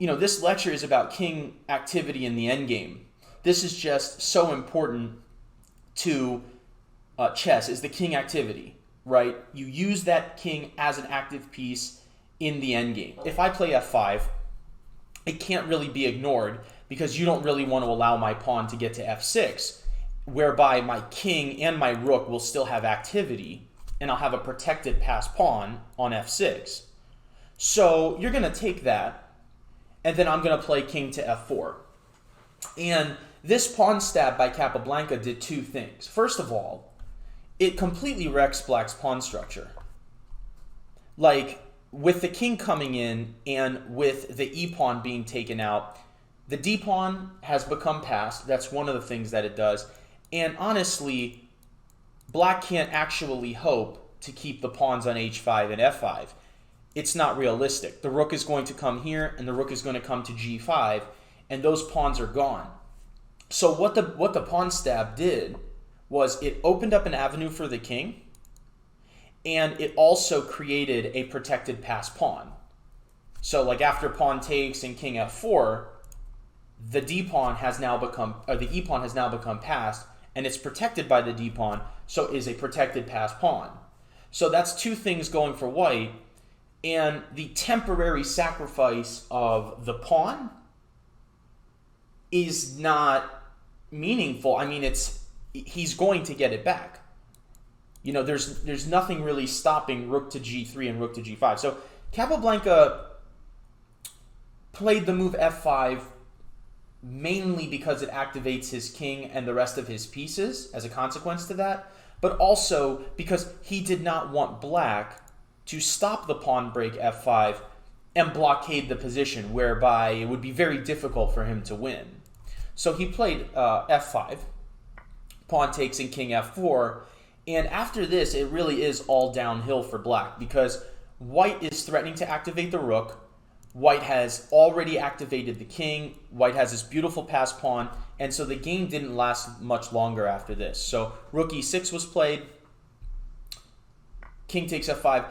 this lecture is about king activity in the endgame. This is just so important to chess, is the king activity, right? You use that king as an active piece in the endgame. If I play f5, it can't really be ignored because you don't really want to allow my pawn to get to f6, whereby my king and my rook will still have activity, and I'll have a protected passed pawn on f6. So you're going to take that, and then I'm going to play king to f4. And this pawn stab by Capablanca did two things. First of all, it completely wrecks black's pawn structure. Like, with the king coming in and with the e-pawn being taken out, the d-pawn has become passed. That's one of the things that it does. And honestly, black can't actually hope to keep the pawns on h5 and f5. It's not realistic. The rook is going to come here, and the rook is going to come to g5, and those pawns are gone. So what the pawn stab did was it opened up an avenue for the king, and it also created a protected passed pawn. So like after pawn takes and king f4, the d-pawn has now become, or the e-pawn has now become passed, and it's protected by the d-pawn, so is a protected passed pawn. So that's two things going for white, and the temporary sacrifice of the pawn is not meaningful. I mean, he's going to get it back. There's nothing really stopping rook to g3 and rook to g5. So Capablanca played the move f5 mainly because it activates his king and the rest of his pieces as a consequence to that, but also because he did not want black to stop the pawn break f5 and blockade the position, whereby it would be very difficult for him to win. So he played f5, pawn takes and king f4, and after this it really is all downhill for black because white is threatening to activate the rook, white has already activated the king, white has this beautiful passed pawn, and so the game didn't last much longer after this. So rook e6 was played, king takes f5.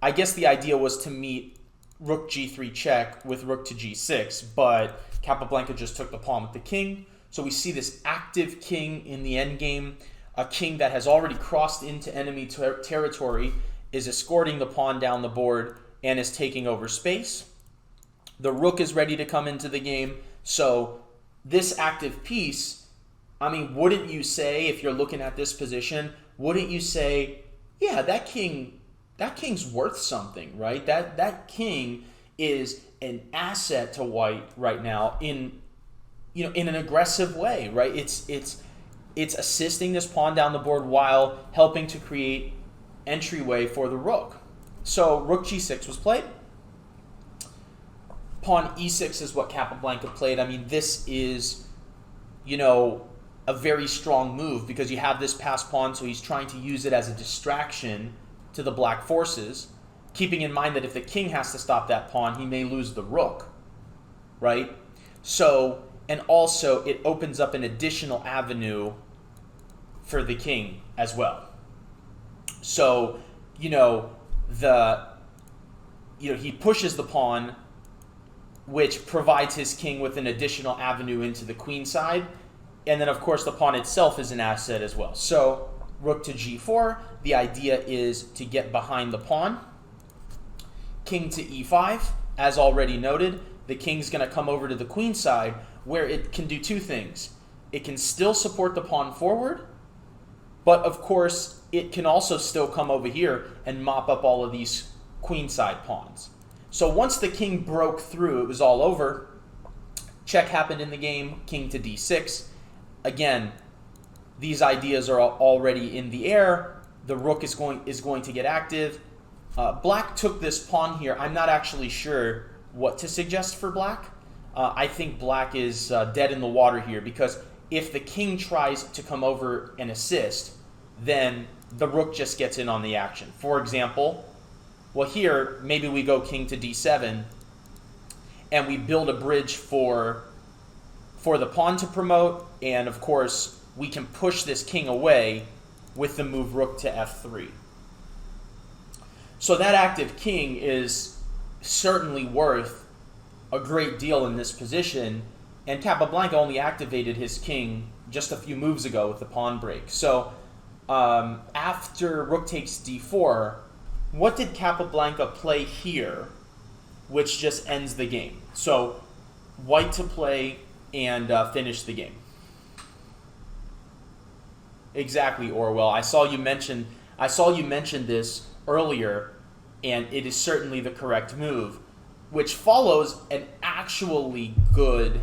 I guess the idea was to meet rook g3 check with rook to g6, but Capablanca just took the pawn with the king. So we see this active king in the endgame, a king that has already crossed into enemy territory, is escorting the pawn down the board and is taking over space. The rook is ready to come into the game. So this active piece, I mean, wouldn't you say, if you're looking at this position, wouldn't you say, yeah, that king's worth something, right? That king is an asset to white right now in an aggressive way, right? It's assisting this pawn down the board while helping to create entryway for the rook. So rook g6 was played. Pawn e6 is what Capablanca played. I mean, this is, a very strong move because you have this passed pawn, so he's trying to use it as a distraction to the black forces, keeping in mind that if the king has to stop that pawn, he may lose the rook, right? So, and also it opens up an additional avenue for the king as well. So, he pushes the pawn, which provides his king with an additional avenue into the queen side. And then, of course, the pawn itself is an asset as well. So, rook to g4, the idea is to get behind the pawn. King to e5, as already noted, the king's going to come over to the queen side, where it can do two things. It can still support the pawn forward, but of course, it can also still come over here and mop up all of these queenside pawns. So once the king broke through, it was all over. Check happened in the game, king to d6. Again, these ideas are already in the air. The rook is going to get active. Black took this pawn here. I'm not actually sure what to suggest for black. I think black is dead in the water here because if the king tries to come over and assist, then the rook just gets in on the action. For example, well, here, maybe we go king to d7, and we build a bridge for the pawn to promote, and of course, we can push this king away with the move rook to f3. So that active king is certainly worth a great deal in this position, and Capablanca only activated his king just a few moves ago with the pawn break. So after rook takes d4, what did Capablanca play here, which just ends the game? So white to play and finish the game. Exactly, Orwell. I saw you mention this earlier, and it is certainly the correct move, which follows an actually good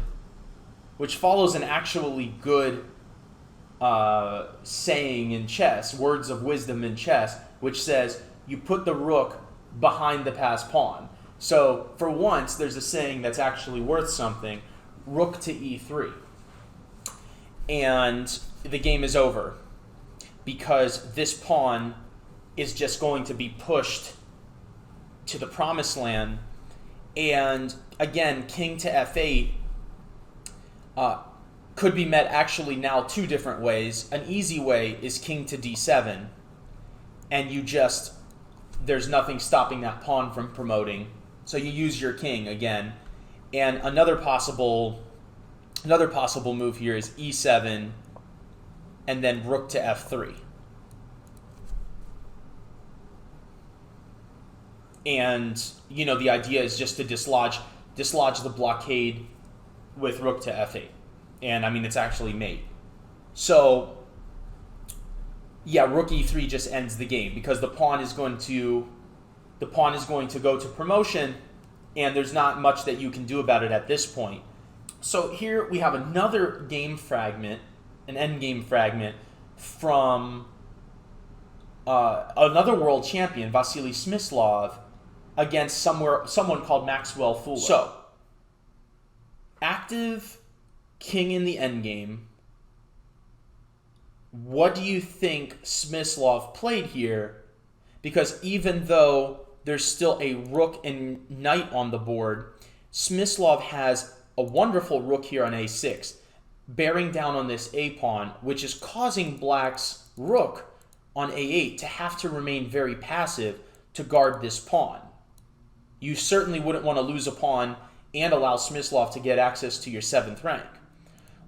saying in chess, words of wisdom in chess, which says you put the rook behind the passed pawn. So for once, there's a saying that's actually worth something. Rook to e3. And the game is over, because this pawn is just going to be pushed to the promised land. And again, king to f8 could be met actually now two different ways. An easy way is king to d7, and there's nothing stopping that pawn from promoting. So you use your king again. And another possible move here is e7 and then rook to f3. And the idea is just to dislodge the blockade with rook to f8. And I mean, it's actually mate. So yeah, rook e3 just ends the game, because the pawn is going to go to promotion, and there's not much that you can do about it at this point. So here we have another game fragment, an endgame fragment from another world champion, Vasily Smyslov, against someone called Maxwell Fuller. So, active king in the endgame. What do you think Smyslov played here? Because even though there's still a rook and knight on the board, Smyslov has a wonderful rook here on a6, bearing down on this a pawn, which is causing black's rook on a8 to have to remain very passive to guard this pawn. You certainly wouldn't want to lose a pawn and allow Smyslov to get access to your 7th rank.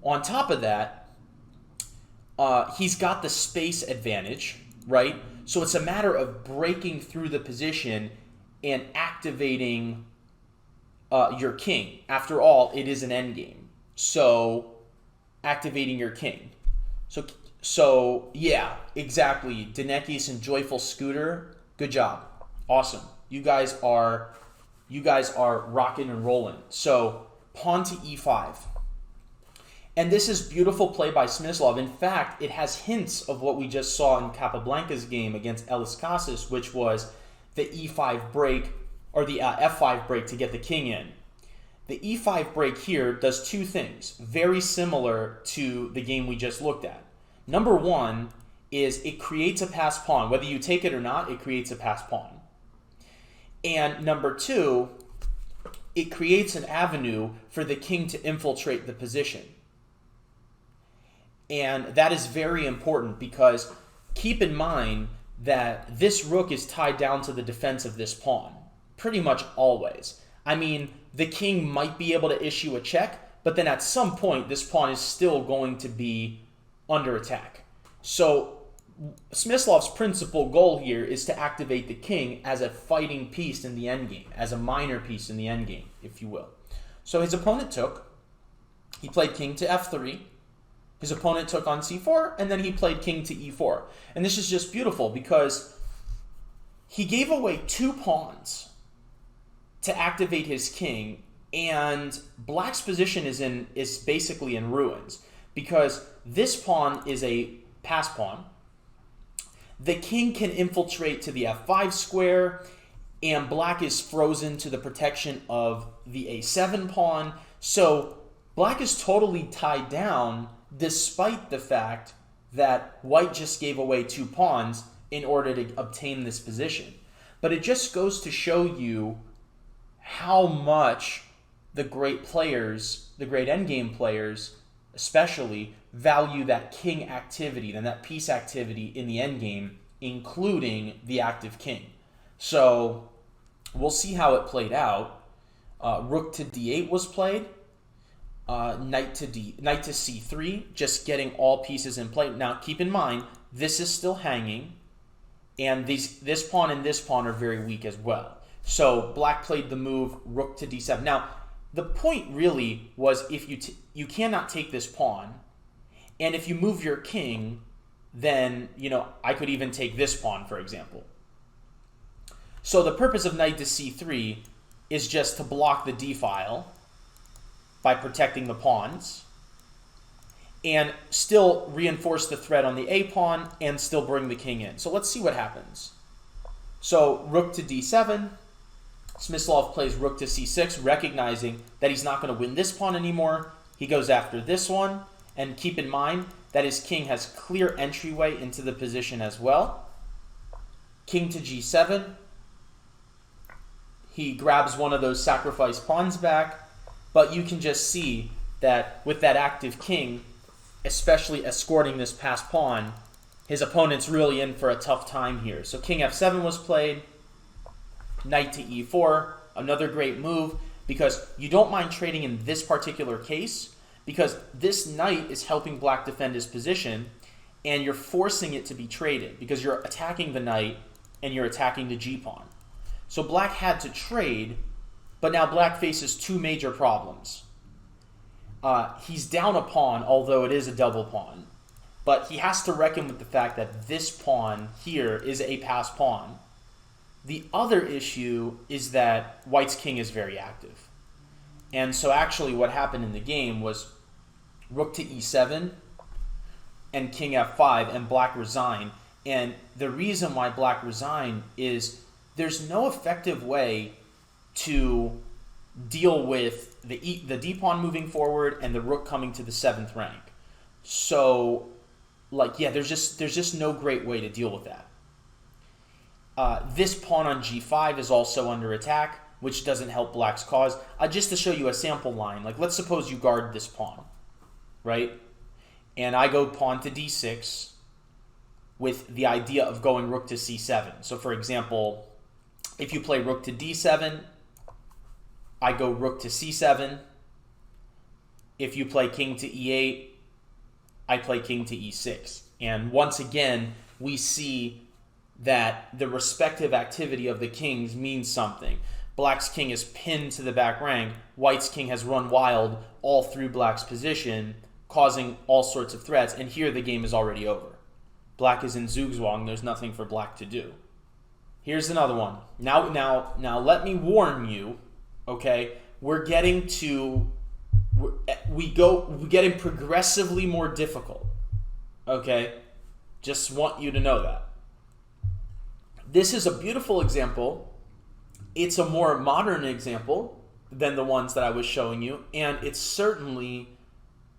On top of that, he's got the space advantage, right? So it's a matter of breaking through the position and activating your king. After all, it is an endgame. So activating your king. So yeah, exactly. Denekis and Joyful Scooter, good job. Awesome. You guys are rocking and rolling. So pawn to e5. And this is beautiful play by Smyslov. In fact, it has hints of what we just saw in Capablanca's game against Elis Casas, which was the e5 break, or the f5 break to get the king in. The e5 break here does two things, very similar to the game we just looked at. Number one is it creates a passed pawn. Whether you take it or not, it creates a passed pawn. And number two, it creates an avenue for the king to infiltrate the position. And that is very important, because keep in mind that this rook is tied down to the defense of this pawn, pretty much always. I mean, the king might be able to issue a check, but then at some point, this pawn is still going to be under attack. So Smyslov's principal goal here is to activate the king as a fighting piece in the endgame, as a minor piece in the endgame, if you will. So his opponent took. He played king to f3. His opponent took on c4, and then he played king to e4. And this is just beautiful, because he gave away two pawns to activate his king, and black's position is basically in ruins, because this pawn is a pass pawn. The king can infiltrate to the f5 square, and black is frozen to the protection of the a7 pawn. So black is totally tied down, despite the fact that white just gave away two pawns in order to obtain this position. But it just goes to show you how much the great players, the great endgame players especially, value that king activity and that piece activity in the endgame, including the active king. So we'll see how it played out. Rook to d8 was played. Knight to c3, just getting all pieces in play. Now, keep in mind, this is still hanging, and this pawn and this pawn are very weak as well. So black played the move rook to d7. Now, the point really was if you cannot take this pawn, and if you move your king, then, I could even take this pawn, for example. So the purpose of knight to c3 is just to block the d-file by protecting the pawns, and still reinforce the threat on the a pawn and still bring the king in. So let's see what happens. So rook to d7. Smyslov plays rook to c6, recognizing that he's not going to win this pawn anymore. He goes after this one, and keep in mind that his king has clear entryway into the position as well. King to g7. He grabs one of those sacrificed pawns back, but you can just see that with that active king, especially escorting this passed pawn, his opponent's really in for a tough time here. So king f7 was played, knight to e4, another great move, because you don't mind trading in this particular case, because this knight is helping black defend his position, and you're forcing it to be traded, because you're attacking the knight, and you're attacking the g-pawn. So black had to trade, but now black faces two major problems. He's down a pawn, although it is a double pawn, but he has to reckon with the fact that this pawn here is a passed pawn. The other issue is that white's king is very active. And so actually what happened in the game was rook to e7 and king f5, and black resigned. And the reason why black resigned is there's no effective way to deal with the d-pawn moving forward and the rook coming to the 7th rank. So, there's just no great way to deal with that. This pawn on g5 is also under attack, which doesn't help black's cause. Just to show you a sample line, let's suppose you guard this pawn, right? And I go pawn to d6 with the idea of going rook to c7. So for example, if you play rook to d7, I go rook to c7. If you play king to e8, I play king to e6. And once again, we see that the respective activity of the kings means something. Black's king is pinned to the back rank. White's king has run wild all through black's position, causing all sorts of threats. And here the game is already over. Black is in Zugzwang. There's nothing for black to do. Here's another one. Now let me warn you, okay? We're getting progressively more difficult, okay? Just want you to know that. This is a beautiful example. It's a more modern example than the ones that I was showing you, and it's certainly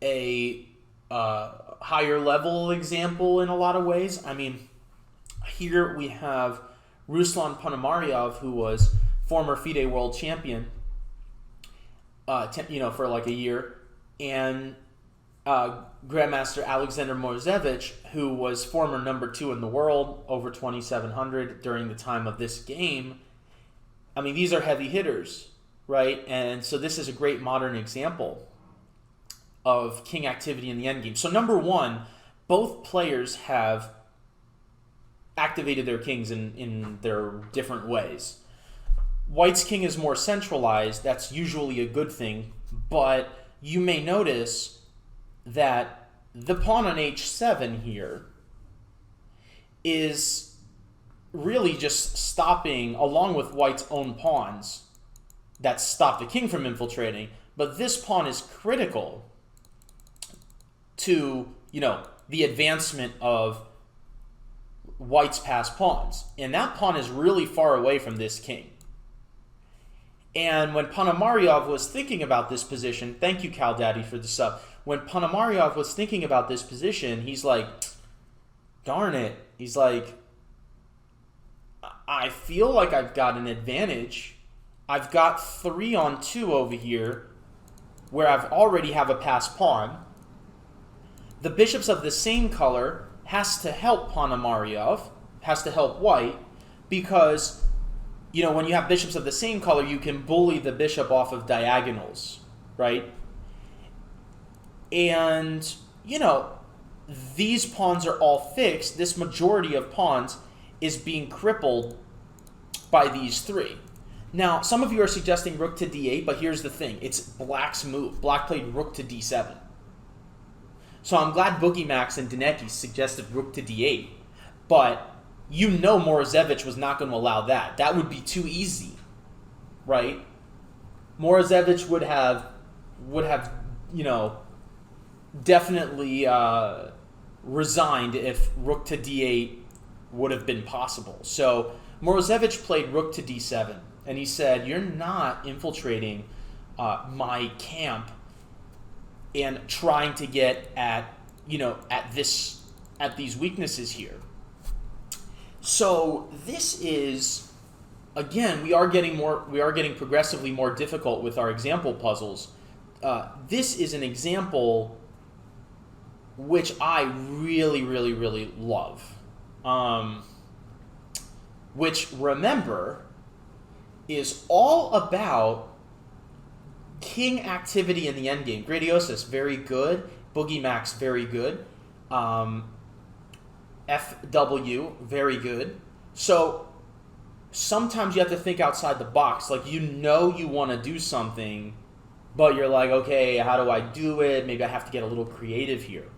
a higher level example in a lot of ways. I mean, here we have Ruslan Ponomaryov, who was former FIDE world champion, for like a year, and Grandmaster Alexander Morzevich, who was former number 2 in the world, over 2,700 during the time of this game. I mean, these are heavy hitters, right? And so this is a great modern example of king activity in the endgame. So number one, both players have activated their kings in their different ways. White's king is more centralized. That's usually a good thing, but you may notice that the pawn on h7 here is really just stopping, along with white's own pawns that stop the king from infiltrating, but this pawn is critical to, the advancement of white's passed pawns. And that pawn is really far away from this king. And when Ponomaryov was thinking about this position, thank you, Cal Daddy, for the sub. When Ponomaryov was thinking about this position, he's like, darn it. He's like, I feel like I've got an advantage. I've got 3 on 2 over here, where I've already have a passed pawn. The bishops of the same color has to help Ponomaryov, has to help white, because when you have bishops of the same color, you can bully the bishop off of diagonals, right? And, these pawns are all fixed. This majority of pawns is being crippled by these three. Now, some of you are suggesting rook to d8, but here's the thing. It's black's move. Black played rook to d7. So I'm glad Boogie Max and Dineki suggested rook to d8, but Morozevich was not going to allow that. That would be too easy, right? Morozevich would have definitely resigned if rook to d8 would have been possible. So Morozevich played rook to d7, and he said, "You're not infiltrating my camp and trying to get at these weaknesses here." So this is, again, we are getting progressively more difficult with our example puzzles. This is an example which I really, really, really love. Which, remember, is all about king activity in the endgame. Gradiosis, very good. Boogie Max, very good. FW, very good. So sometimes you have to think outside the box. Like, you want to do something, but you're like, okay, how do I do it? Maybe I have to get a little creative here.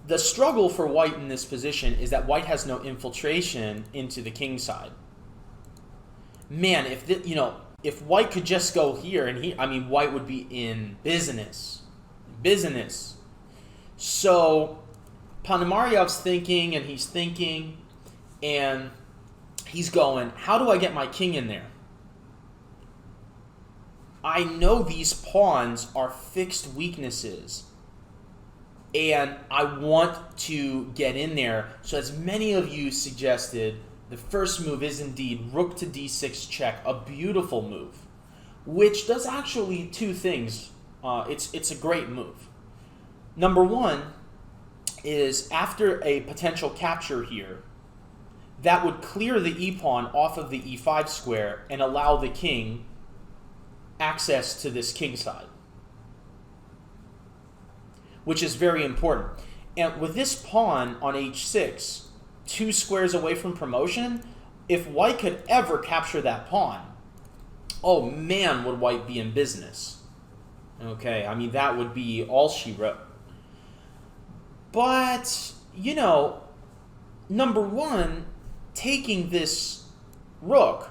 The struggle for white in this position is that white has no infiltration into the king side. Man, if white could just go here, and white would be in business. So Ponomariov's thinking, and he's thinking, and he's going, how do I get my king in there? I know these pawns are fixed weaknesses, and I want to get in there. So as many of you suggested, the first move is indeed rook to d6 check, a beautiful move, which does actually two things. It's a great move. Number one is, after a potential capture here, that would clear the e-pawn off of the e5 square and allow the king access to this king side, which is very important. And with this pawn on h6, 2 squares away from promotion, if white could ever capture that pawn, oh man, would white be in business. Okay, that would be all she wrote. But, number one, taking this rook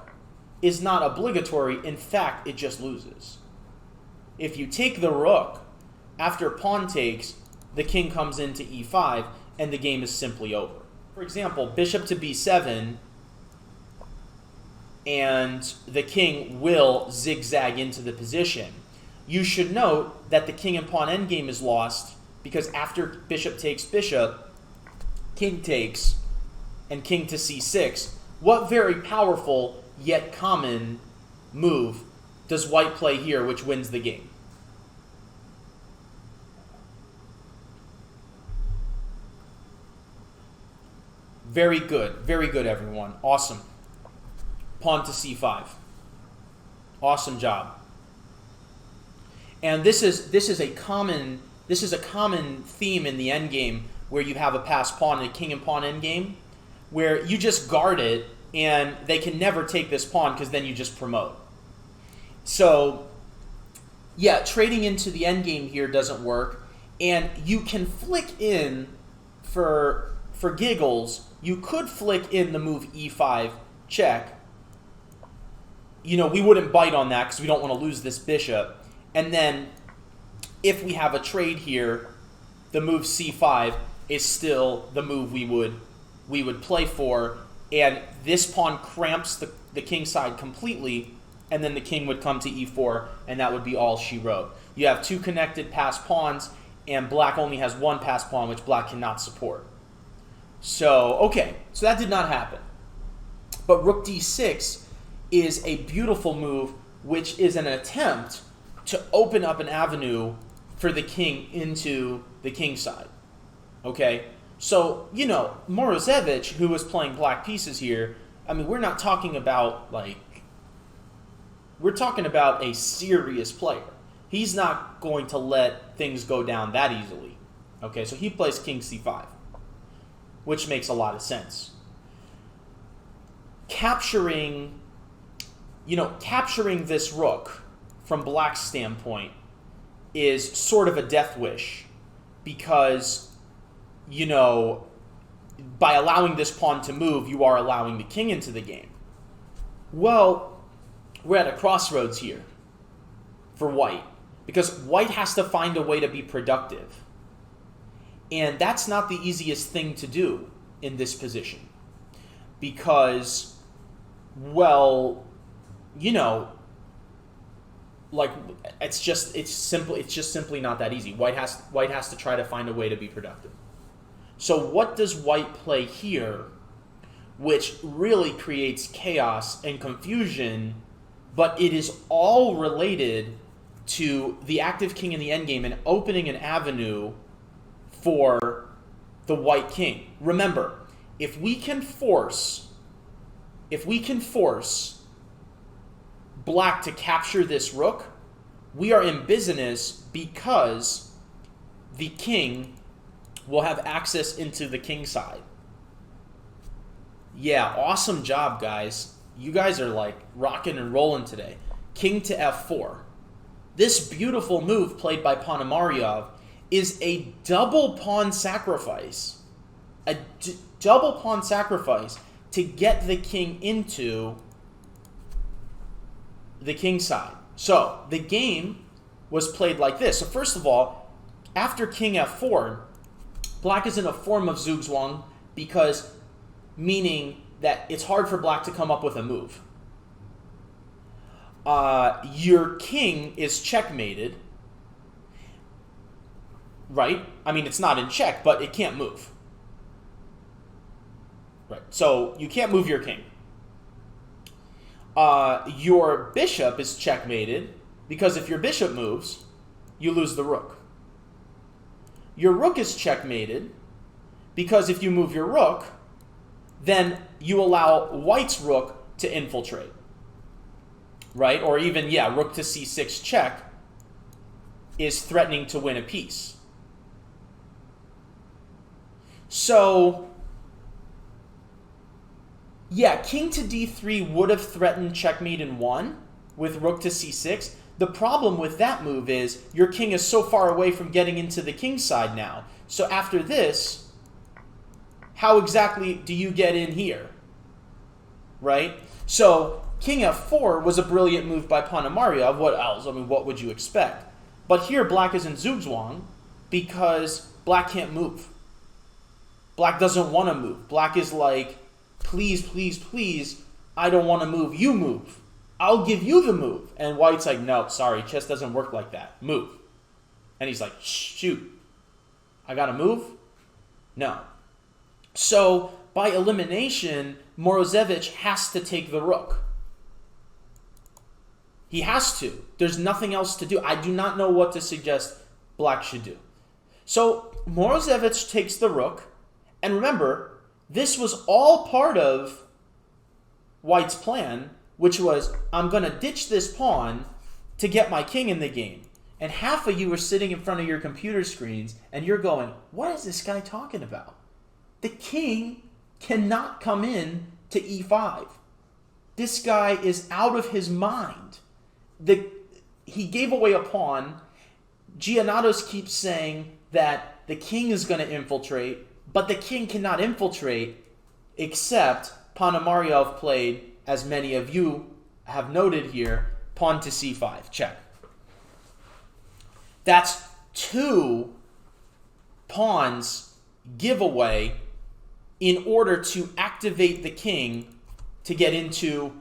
is not obligatory. In fact, it just loses. If you take the rook, after pawn takes, the king comes into e5, and the game is simply over. For example, bishop to b7, and the king will zigzag into the position. You should note that the king and pawn endgame is lost, because after bishop takes bishop, king takes, and king to c6, what very powerful yet common move does white play here which wins the game? Very good, everyone. Awesome. Pawn to c5. Awesome job. And this is a common theme in the endgame, where you have a passed pawn in a king and pawn endgame, where you just guard it, and they can never take this pawn because then you just promote. So, yeah, trading into the endgame here doesn't work, and you can flick in for giggles. You could flick in the move e5 check. We wouldn't bite on that because we don't want to lose this bishop. And then, if we have a trade here, the move c5 is still the move we would play for, and this pawn cramps the king side completely, and then the king would come to e4, and that would be all she wrote. You have 2 connected passed pawns, and black only has 1 passed pawn, which black cannot support. So, okay, so that did not happen. But rook d6 is a beautiful move, which is an attempt to open up an avenue for the king into the king side. Okay? So, Morozevich, who was playing black pieces here, I mean, we're not talking about, like, we're talking about a serious player. He's not going to let things go down that easily. Okay, so he plays king c5, which makes a lot of sense. Capturing this rook from black's standpoint is sort of a death wish because, by allowing this pawn to move, you are allowing the king into the game. Well, we're at a crossroads here for white because white has to find a way to be productive. And that's not the easiest thing to do in this position because, well, it's just simply not that easy. White has to try to find a way to be productive. So what does white play here, which really creates chaos and confusion, but it is all related to the active king in the endgame and opening an avenue for the white king. Remember, if we can force black to capture this rook, we are in business because the king will have access into the king side. Yeah, awesome job, guys. You guys are like rocking and rolling today. King to f4. This beautiful move played by Ponomaryov is a double pawn sacrifice. A double pawn sacrifice to get the king into the king side. So the game was played like this. So first of all, after king f4, black is in a form of zugzwang because meaning that it's hard for black to come up with a move. Your king is checkmated, right? I mean, it's not in check, but it can't move. Right. So you can't move your king. Your bishop is checkmated because if your bishop moves, you lose the rook. Your rook is checkmated because if you move your rook, then you allow white's rook to infiltrate. Right? Or even, rook to c6 check is threatening to win a piece. So, king to d3 would have threatened checkmate and won with rook to c6. The problem with that move is your king is so far away from getting into the king side now. So after this, how exactly do you get in here? Right? So king f4 was a brilliant move by Ponomaryov. What else? I mean, what would you expect? But here black is in zugzwang because black can't move. Black doesn't want to move. Black is like, please, please, please, I don't want to move. You move. I'll give you the move. And white's like, no, sorry, chess doesn't work like that. Move. And he's like, shoot, I got to move? No. So by elimination, Morozevich has to take the rook. He has to. There's nothing else to do. I do not know what to suggest black should do. So Morozevich takes the rook. And remember, this was all part of white's plan, which was, I'm going to ditch this pawn to get my king in the game. And half of you are sitting in front of your computer screens, and you're going, what is this guy talking about? The king cannot come in to e5. This guy is out of his mind. He gave away a pawn. Giannatos keeps saying that the king is going to infiltrate, but the king cannot infiltrate, except Ponomaryov played, as many of you have noted here, pawn to c5, check. That's 2 pawns giveaway in order to activate the king to get into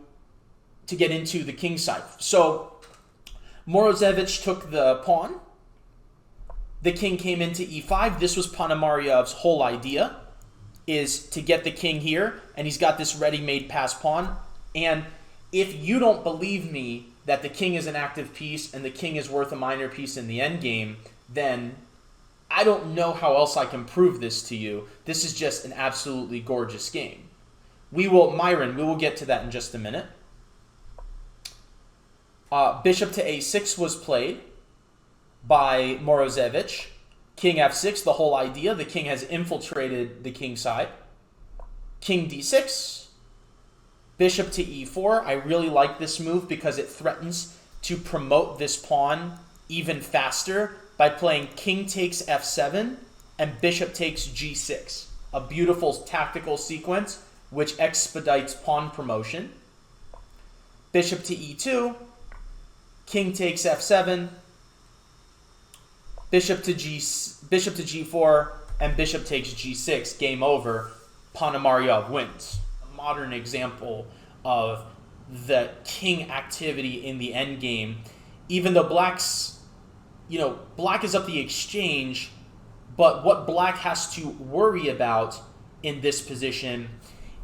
the king side. So Morozevich took the pawn. The king came into e5. This was Ponomaryov's whole idea, is to get the king here, and he's got this ready-made pass pawn. And if you don't believe me that the king is an active piece and the king is worth a minor piece in the endgame, then I don't know how else I can prove this to you. This is just an absolutely gorgeous game. Myron, we will get to that in just a minute. Bishop to a6 was played by Morozevich. King f6, the whole idea, the king has infiltrated the king side. King d6. Bishop to e4. I really like this move because it threatens to promote this pawn even faster by playing king takes f7 and bishop takes g6. A beautiful tactical sequence which expedites pawn promotion. Bishop to e2. King takes f7. Bishop to g4 and bishop takes g6. Game over. Ponomaryov wins. A modern example of the king activity in the endgame. Even though black is up the exchange, but what black has to worry about in this position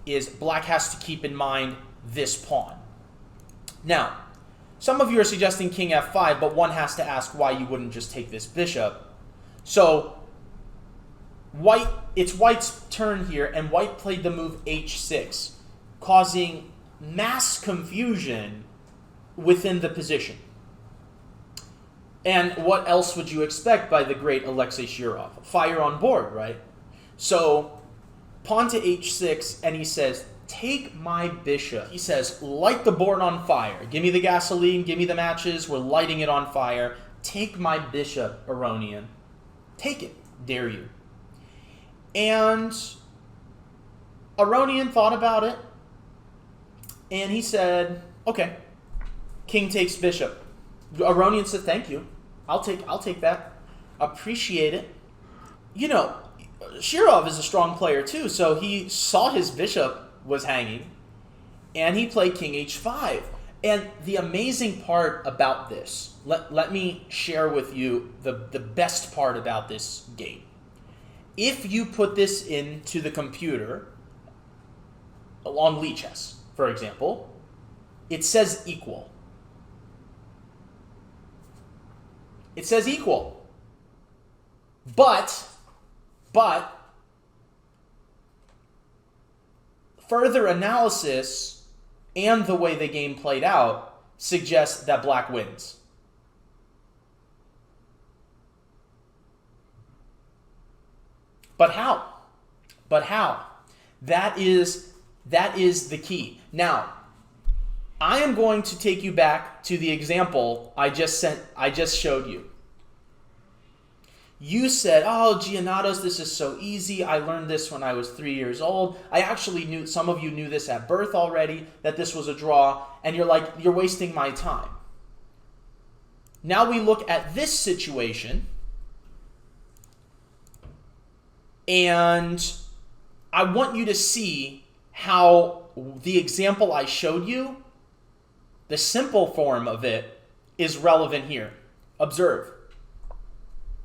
is black has to keep in mind this pawn. Now, some of you are suggesting king f5, but one has to ask why you wouldn't just take this bishop. So, it's white's turn here, and white played the move h6, causing mass confusion within the position. And what else would you expect by the great Alexei Shirov? Fire on board, right? So, pawn to h6, and he says, take my bishop. He says, light the board on fire. Give me the gasoline, give me the matches, we're lighting it on fire. Take my bishop, Aronian. Take it, dare you. And Aronian thought about it, and he said, okay, king takes bishop. Aronian said, thank you. I'll take that. Appreciate it. You know, Shirov is a strong player too, so he saw his bishop was hanging, and he played king h5. And the amazing part about this, let me share with you the best part about this game. If you put this into the computer, on Lichess, for example, it says equal. It says equal. But further analysis and the way the game played out suggests that black wins. But how? That is the key. Now, I am going to take you back to the example I just showed you. You said, oh, Giannatos, this is so easy. I learned this when I was 3 years old. I actually knew, some of you knew this at birth already, that this was a draw, and you're like, you're wasting my time. Now we look at this situation, and I want you to see how the example I showed you, the simple form of it, is relevant here. Observe.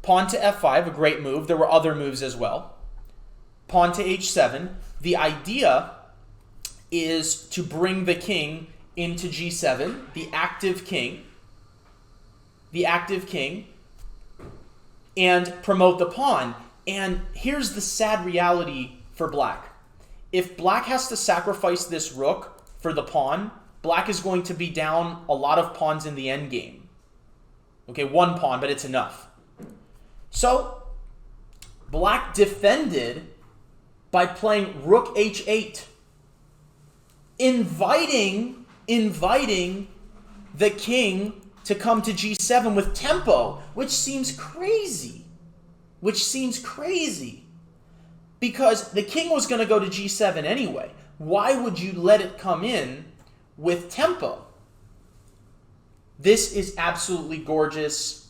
Pawn to f5, a great move. There were other moves as well. Pawn to h7. The idea is to bring the king into g7, the active king, and promote the pawn. And here's the sad reality for black. If black has to sacrifice this rook for the pawn, black is going to be down a lot of pawns in the endgame. Okay, one pawn, but it's enough. So, black defended by playing rook h8, inviting the king to come to g7 with tempo, which seems crazy. Because the king was going to go to g7 anyway. Why would you let it come in with tempo? This is absolutely gorgeous.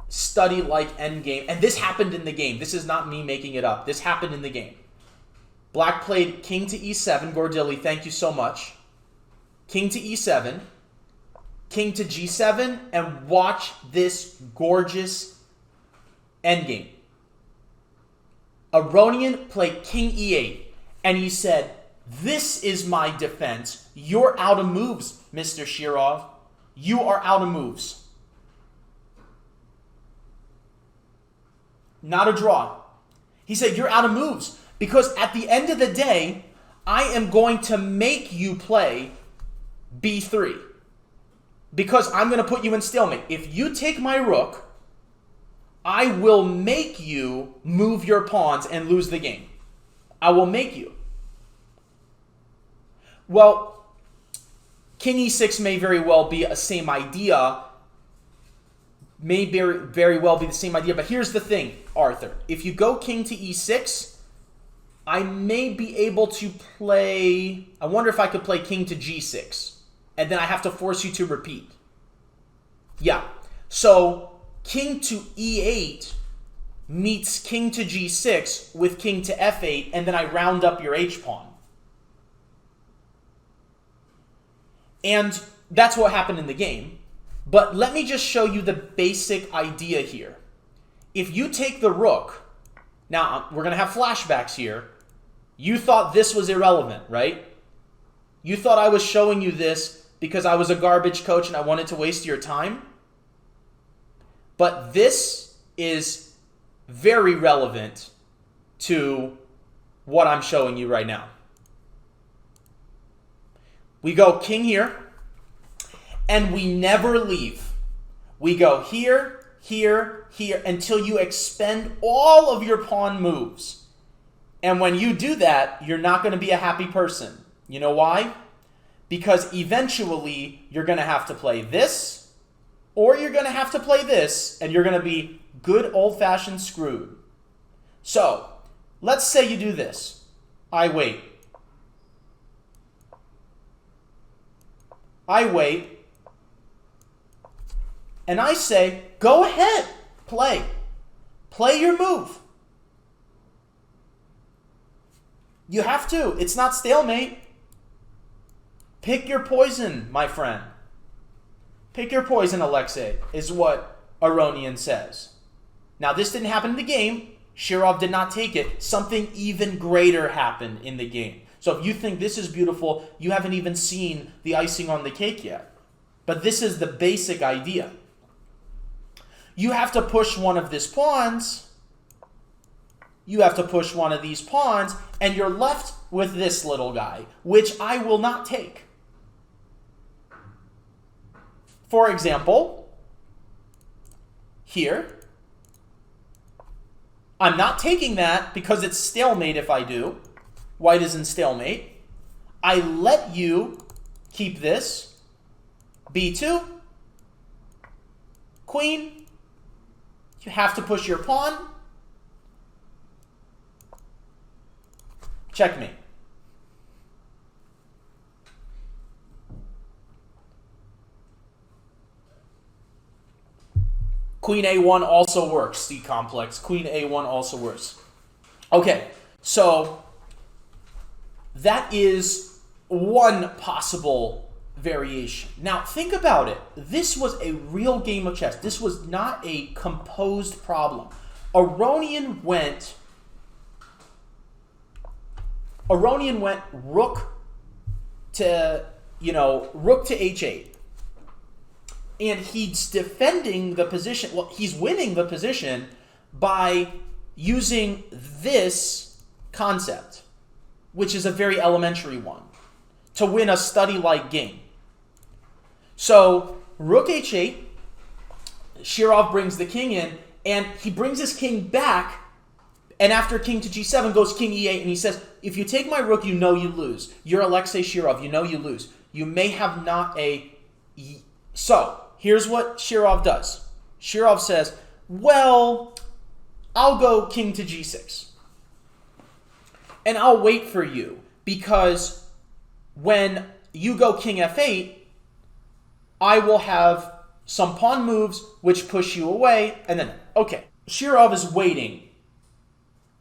Study like endgame. And this happened in the game. This is not me making it up. This happened in the game. Black played king to e7. Gordilli, thank you so much. King to e7. King to g7. And watch this gorgeous endgame. Aronian played king e8. And he said, this is my defense. You're out of moves, Mr. Shirov. You are out of moves. Not a draw. He said, you're out of moves. Because at the end of the day, I am going to make you play b3 because I'm going to put you in stalemate. If you take my rook, I will make you move your pawns and lose the game. I will make you. Well, king e6 may very well be a same idea. May very well be the same idea. But here's the thing, Arthur. If you go king to e6, I may be able to play... I wonder if I could play king to g6. And then I have to force you to repeat. Yeah. So king to e8 meets king to g6 with king to f8, and then I round up your h-pawn. And that's what happened in the game. But let me just show you the basic idea here. If you take the rook, now we're going to have flashbacks here. You thought this was irrelevant, right? You thought I was showing you this because I was a garbage coach and I wanted to waste your time. But this is very relevant to what I'm showing you right now. We go king here, and we never leave. We go here, here, here, until you expend all of your pawn moves. And when you do that, you're not going to be a happy person. You know why? Because eventually, you're going to have to play this, or you're going to have to play this, and you're going to be good old-fashioned screwed. So, let's say you do this. I wait. I wait. And I say, go ahead, play. Play your move. You have to. It's not stalemate. Pick your poison, my friend. Pick your poison, Alexei, is what Aronian says. Now, this didn't happen in the game. Shirov did not take it. Something even greater happened in the game. So if you think this is beautiful, you haven't even seen the icing on the cake yet. But this is the basic idea. You have to push one of these pawns. You have to push one of these pawns, and you're left with this little guy, which I will not take. For example, here, I'm not taking that because it's stalemate if I do. White is in stalemate. I let you keep this. b2. Queen. You have to push your pawn. Checkmate. Queen a1 also works, C-complex. Queen a1 also works. Okay, so that is one possible variation. Now, think about it. This was a real game of chess. This was not a composed problem. Aronian went rook to, rook to h8. And he's defending the position. Well, he's winning the position by using this concept, which is a very elementary one, to win a study-like game. So, rook h8, Shirov brings the king in, and he brings his king back, and after king to g7 goes king e8, and he says, if you take my rook, you know you lose. You're Alexei Shirov, you know you lose. You may have not a... So, here's what Shirov does. Shirov says, well, I'll go king to g6. And I'll wait for you, because when you go king f8, I will have some pawn moves which push you away, and then, okay. Shirov is waiting.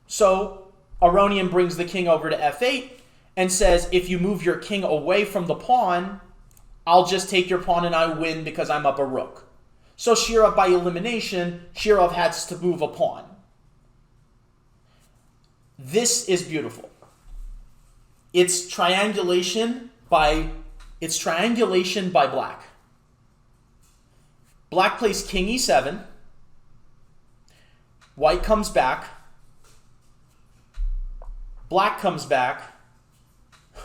So Aronian brings the king over to f8 and says, if you move your king away from the pawn, I'll just take your pawn and I win because I'm up a rook. So Shirov, by elimination, Shirov has to move a pawn. This is beautiful. It's triangulation by black. Black plays king e7. White comes back. Black comes back.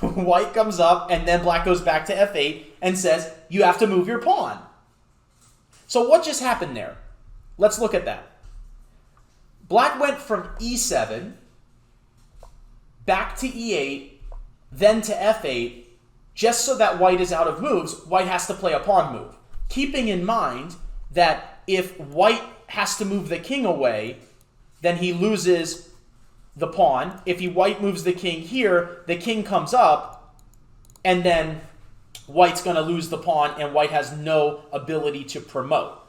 White comes up, and then black goes back to f8 and says, you have to move your pawn. So what just happened there? Let's look at that. Black went from e7 back to e8, then to f8, just so that white is out of moves. White has to play a pawn move, keeping in mind that if white has to move the king away, then he loses the pawn. If white moves the king here, the king comes up, and then white's going to lose the pawn, and white has no ability to promote.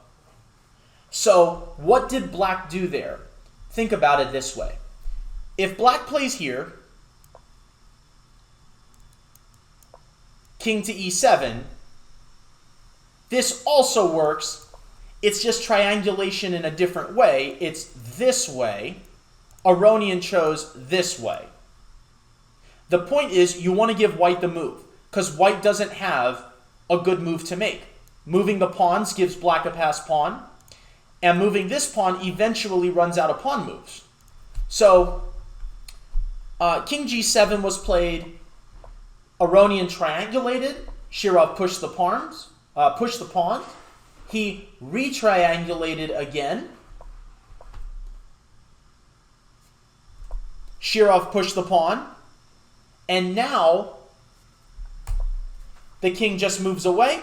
So what did black do there? Think about it this way. If black plays here, king to e7, this also works. It's just triangulation in a different way. It's this way. Aronian chose this way. The point is, you want to give white the move, because white doesn't have a good move to make. Moving the pawns gives black a passed pawn, and moving this pawn eventually runs out of pawn moves. So king g7 was played. Aronian triangulated. Shirov pushed the pawns. He retriangulated again. Shirov pushed the pawn. And now the king just moves away.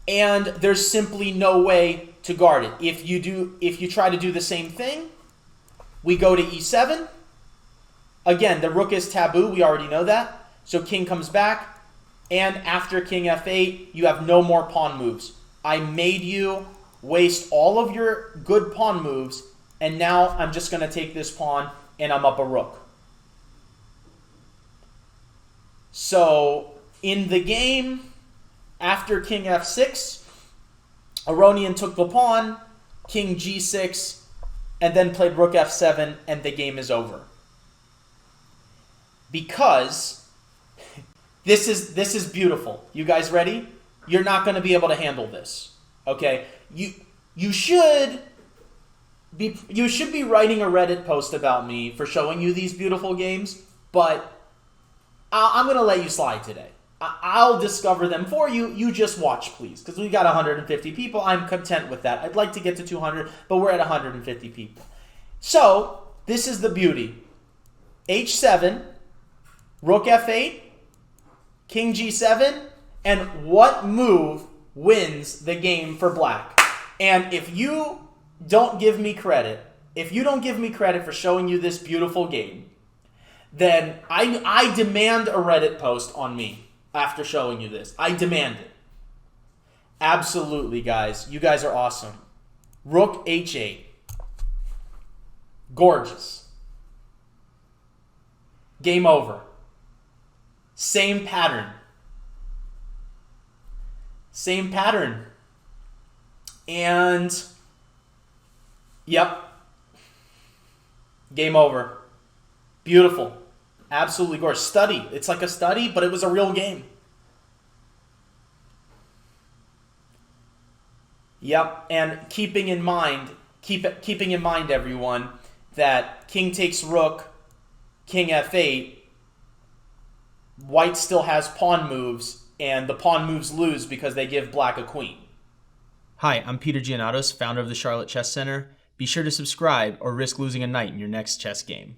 And there's simply no way to guard it. If you try to do the same thing, we go to e7. Again, the rook is taboo. We already know that. So king comes back. And after king f8, you have no more pawn moves. I made you waste all of your good pawn moves. And now I'm just going to take this pawn and I'm up a rook. So in the game, after king f6, Aronian took the pawn, king g6, and then played rook f7, and the game is over. Because this is beautiful. You guys ready? You're not going to be able to handle this. Okay? You should be writing a Reddit post about me for showing you these beautiful games, but I'm going to let you slide today. I'll discover them for you. You just watch, please, because we got 150 people. I'm content with that. I'd like to get to 200, but we're at 150 people. So this is the beauty. h7, rook f8, king g7, and what move wins the game for black? And if you don't give me credit, for showing you this beautiful game, then I demand a Reddit post on me after showing you this. I demand it. Absolutely, guys. You guys are awesome. Rook h8. Gorgeous. Game over. Same pattern. Same pattern. And, yep. Game over. Beautiful. Absolutely gorgeous. Study. It's like a study, but it was a real game. Yep. And keeping in mind, everyone, that king takes rook, king f8, white still has pawn moves, and the pawn moves lose because they give black a queen. Hi, I'm Peter Giannatos, founder of the Charlotte Chess Center. Be sure to subscribe or risk losing a knight in your next chess game.